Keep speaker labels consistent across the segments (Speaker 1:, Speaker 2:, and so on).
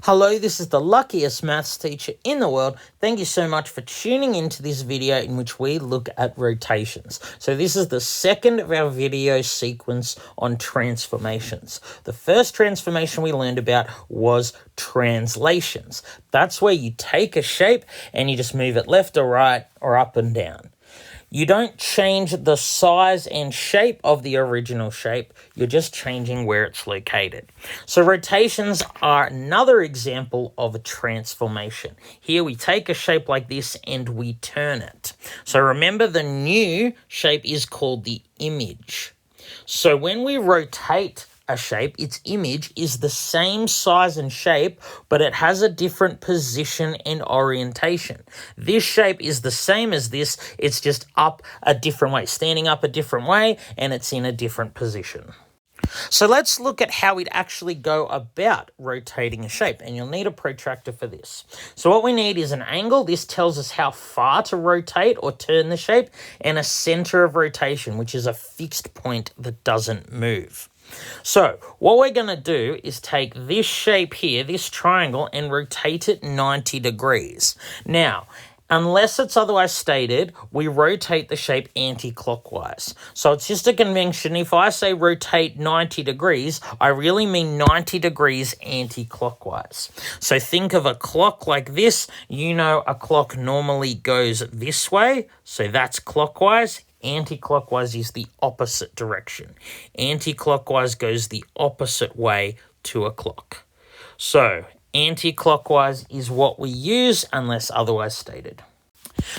Speaker 1: Hello, this is the luckiest maths teacher in the world. Thank you so much for tuning into this video in which we look at rotations. So this is the second of our video sequence on transformations. The first transformation we learned about was translations. That's where you take a shape and you just move it left or right or up and down. You don't change the size and shape of the original shape, you're just changing where it's located. So rotations are another example of a transformation. Here we take a shape like this and we turn it. So remember, the new shape is called the image. So when we rotate a shape, its image is the same size and shape, but it has a different position and orientation. This shape is the same as this, it's just up a different way, standing up a different way, and it's in a different position. So let's look at how we'd actually go about rotating a shape, and you'll need a protractor for this. So what we need is an angle. This tells us how far to rotate or turn the shape, and a center of rotation, which is a fixed point that doesn't move. So what we're going to do is take this shape here, this triangle, and rotate it 90 degrees. Now, unless it's otherwise stated, we rotate the shape anti-clockwise. So it's just a convention. If I say rotate 90 degrees, I really mean 90 degrees anti-clockwise. So think of a clock like this. You know a clock normally goes this way, so that's clockwise. Anti-clockwise is the opposite direction. Anti-clockwise goes the opposite way to a clock. So anti-clockwise is what we use unless otherwise stated.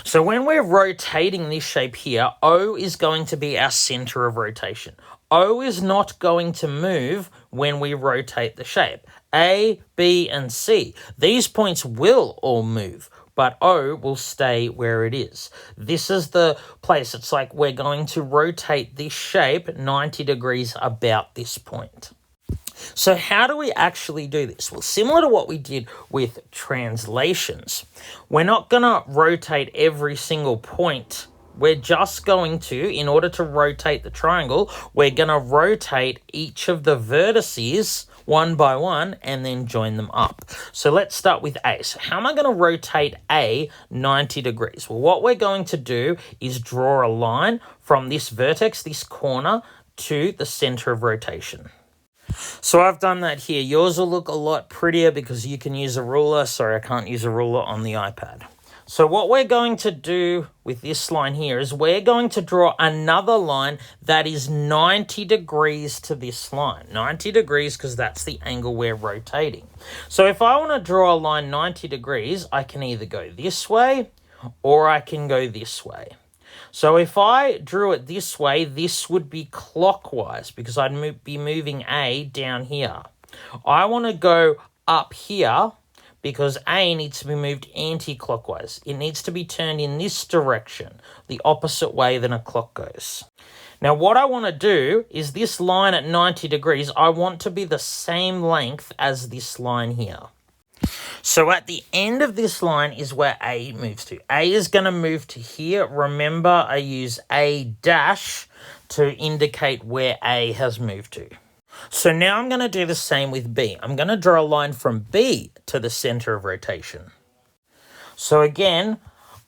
Speaker 1: So when we're rotating this shape here, O is going to be our center of rotation. O is not going to move when we rotate the shape. A, B, and C, these points will all move, but O will stay where it is. This is the place. It's like we're going to rotate this shape 90 degrees about this point. So how do we actually do this? Well, similar to what we did with translations, we're not going to rotate every single point. We're just going to, in order to rotate the triangle, we're going to rotate each of the vertices one by one and then join them up. So let's start with A. So how am I going to rotate A 90 degrees? Well, what we're going to do is draw a line from this vertex, this corner, to the center of rotation. So I've done that here. Yours will look a lot prettier because you can use a ruler. Sorry, I can't use a ruler on the iPad. So what we're going to do with this line here is we're going to draw another line that is 90 degrees to this line. 90 degrees because that's the angle we're rotating. So if I want to draw a line 90 degrees, I can either go this way or I can go this way. So if I drew it this way, this would be clockwise because I'd be moving A down here. I want to go up here because A needs to be moved anti-clockwise. It needs to be turned in this direction, the opposite way than a clock goes. Now what I want to do is this line at 90 degrees, I want to be the same length as this line here. So at the end of this line is where A moves to. A is going to move to here. Remember, I use A dash to indicate where A has moved to. So now I'm going to do the same with B. I'm going to draw a line from B to the center of rotation. So again,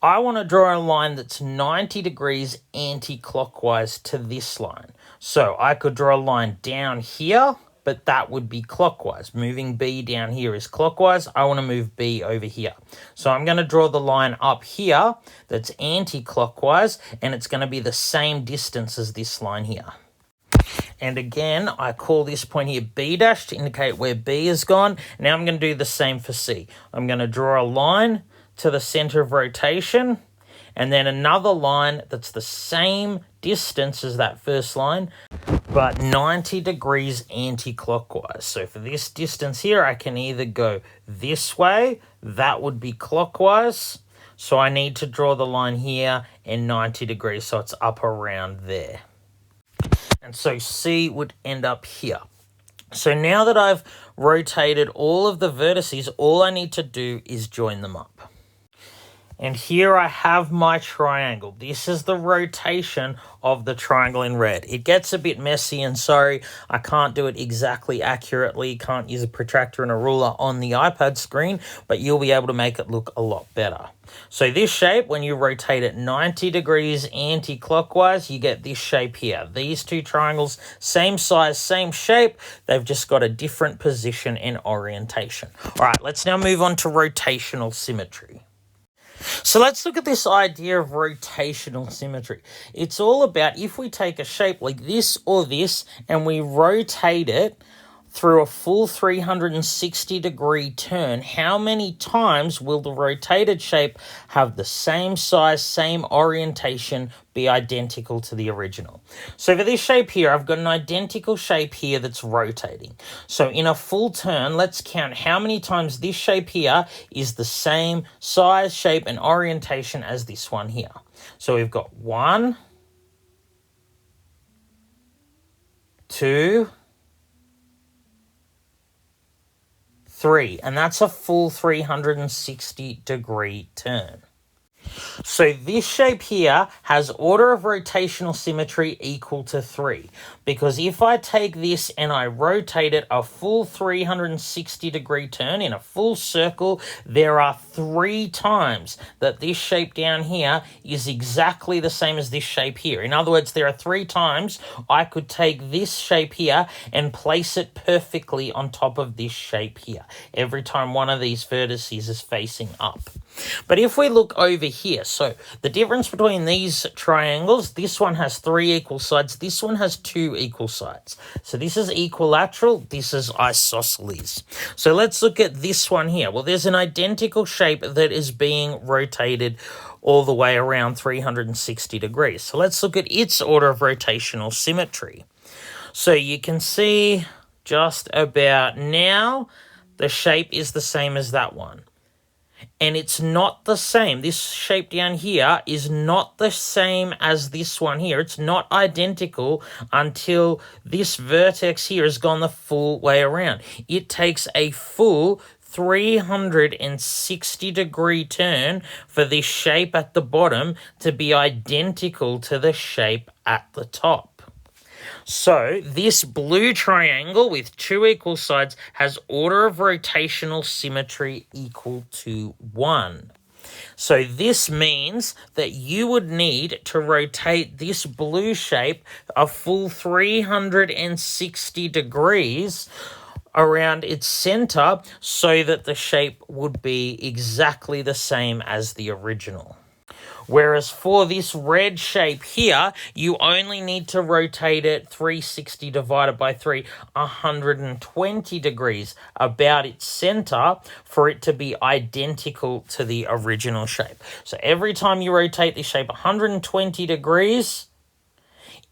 Speaker 1: I want to draw a line that's 90 degrees anti-clockwise to this line. So I could draw a line down here, but that would be clockwise. Moving B down here is clockwise. I want to move B over here. So I'm going to draw the line up here that's anti-clockwise, and it's going to be the same distance as this line here. And again, I call this point here B dash to indicate where B has gone. Now I'm going to do the same for C. I'm going to draw a line to the center of rotation, and then another line that's the same distance as that first line, but 90 degrees anti-clockwise. So for this distance here, I can either go this way, that would be clockwise. So I need to draw the line here and 90 degrees, so it's up around there. And so C would end up here. So now that I've rotated all of the vertices, all I need to do is join them up. And here I have my triangle. This is the rotation of the triangle in red. It gets a bit messy, and sorry, I can't do it exactly accurately. Can't use a protractor and a ruler on the iPad screen, but you'll be able to make it look a lot better. So this shape, when you rotate it 90 degrees anti-clockwise, you get this shape here. These two triangles, same size, same shape, they've just got a different position and orientation. All right, let's now move on to rotational symmetry. So let's look at this idea of rotational symmetry. It's all about if we take a shape like this or this and we rotate it through a full 360-degree turn, how many times will the rotated shape have the same size, same orientation, be identical to the original? So for this shape here, I've got an identical shape here that's rotating. So in a full turn, let's count how many times this shape here is the same size, shape, and orientation as this one here. So we've got 1, 2, 3, and that's a full 360-degree turn. So this shape here has order of rotational symmetry equal to 3, because if I take this and I rotate it a full 360-degree turn in a full circle, there are 3 times that this shape down here is exactly the same as this shape here. In other words, there are 3 times I could take this shape here and place it perfectly on top of this shape here, every time one of these vertices is facing up. But if we look over here, so the difference between these triangles, this one has 3 equal sides, this one has 2 equal sides. So this is equilateral, this is isosceles. So let's look at this one here. Well, there's an identical shape that is being rotated all the way around 360 degrees. So let's look at its order of rotational symmetry. So you can see just about now, the shape is the same as that one. And it's not the same. This shape down here is not the same as this one here. It's not identical until this vertex here has gone the full way around. It takes a full 360-degree turn for this shape at the bottom to be identical to the shape at the top. So this blue triangle with 2 equal sides has order of rotational symmetry equal to 1. So this means that you would need to rotate this blue shape a full 360 degrees around its center so that the shape would be exactly the same as the original. Whereas for this red shape here, you only need to rotate it 360 divided by 3, 120 degrees about its center for it to be identical to the original shape. So every time you rotate this shape 120 degrees,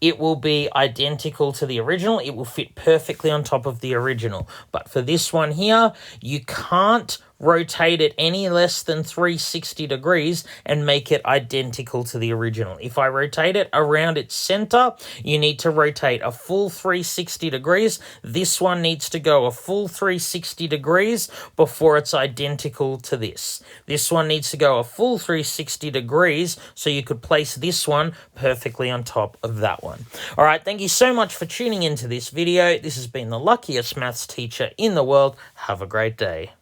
Speaker 1: it will be identical to the original. It will fit perfectly on top of the original. But for this one here, you can't rotate it any less than 360 degrees and make it identical to the original. If I rotate it around its center, you need to rotate a full 360 degrees. This one needs to go a full 360 degrees before it's identical to this. This one needs to go a full 360 degrees so you could place this one perfectly on top of that one. All right, thank you so much for tuning into this video. This has been the luckiest maths teacher in the world. Have a great day.